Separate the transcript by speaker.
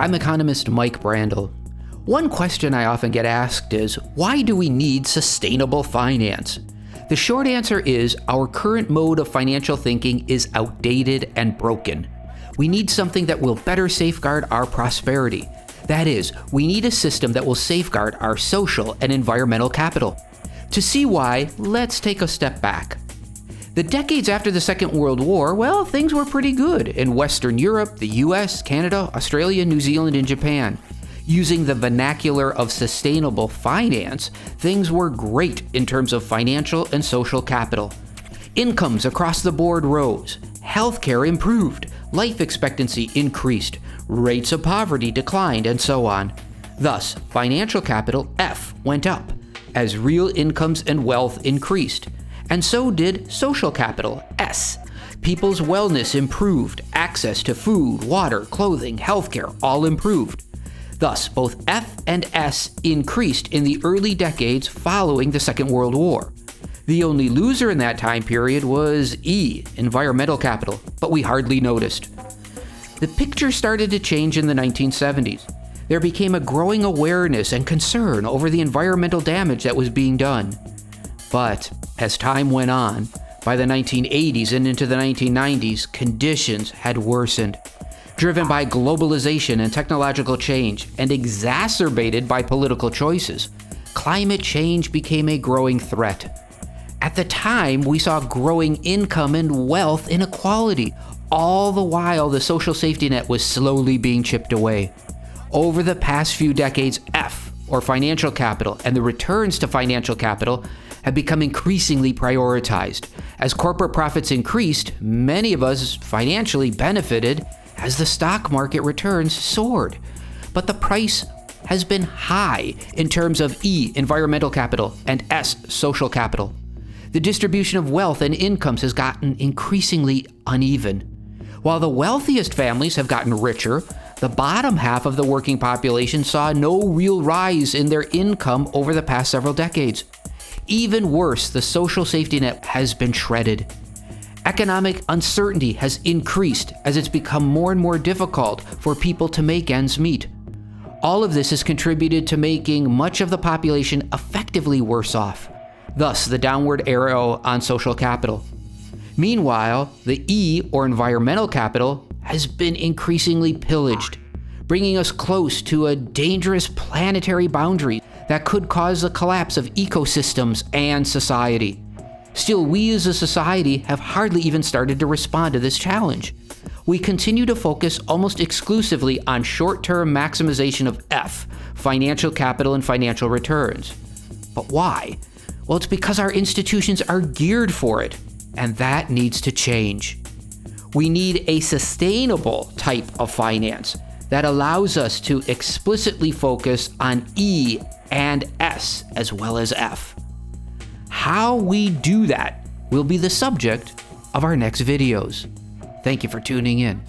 Speaker 1: I'm economist Mike Brandl. One question I often get asked is, why do we need sustainable finance? The short answer is our current mode of financial thinking is outdated and broken. We need something that will better safeguard our prosperity. That is, we need a system that will safeguard our social and environmental capital. To see why, let's take a step back. The decades after the Second World War, well, things were pretty good in Western Europe, the US, Canada, Australia, New Zealand, and Japan. Using the vernacular of sustainable finance, things were great in terms of financial and social capital. Incomes across the board rose, healthcare improved, life expectancy increased, rates of poverty declined, and so on. Thus, financial capital, F, went up as real incomes and wealth increased. And so did social capital, S. People's wellness improved, access to food, water, clothing, healthcare, all improved. Thus, both F and S increased in the early decades following the Second World War. The only loser in that time period was E, environmental capital, but we hardly noticed. The picture started to change in the 1970s. There became a growing awareness and concern over the environmental damage that was being done. But as time went on, by the 1980s and into the 1990s, conditions had worsened. Driven by globalization and technological change, and exacerbated by political choices, climate change became a growing threat. At the time, we saw growing income and wealth inequality, all the while the social safety net was slowly being chipped away. Over the past few decades, F, or financial capital, and the returns to financial capital have become increasingly prioritized. As corporate profits increased, many of us financially benefited as the stock market returns soared. But the price has been high in terms of E, environmental capital, and S, social capital. The distribution of wealth and incomes has gotten increasingly uneven. While the wealthiest families have gotten richer, the bottom half of the working population saw no real rise in their income over the past several decades. Even worse, the social safety net has been shredded. Economic uncertainty has increased as it's become more and more difficult for people to make ends meet. All of this has contributed to making much of the population effectively worse off. Thus, the downward arrow on social capital. Meanwhile, the E, or environmental capital, has been increasingly pillaged, bringing us close to a dangerous planetary boundary that could cause the collapse of ecosystems and society. Still, we as a society have hardly even started to respond to this challenge. We continue to focus almost exclusively on short-term maximization of F, financial capital and financial returns. But why? Well, it's because our institutions are geared for it, and that needs to change. We need a sustainable type of finance that allows us to explicitly focus on E and S as well as F. How we do that will be the subject of our next videos. Thank you for tuning in.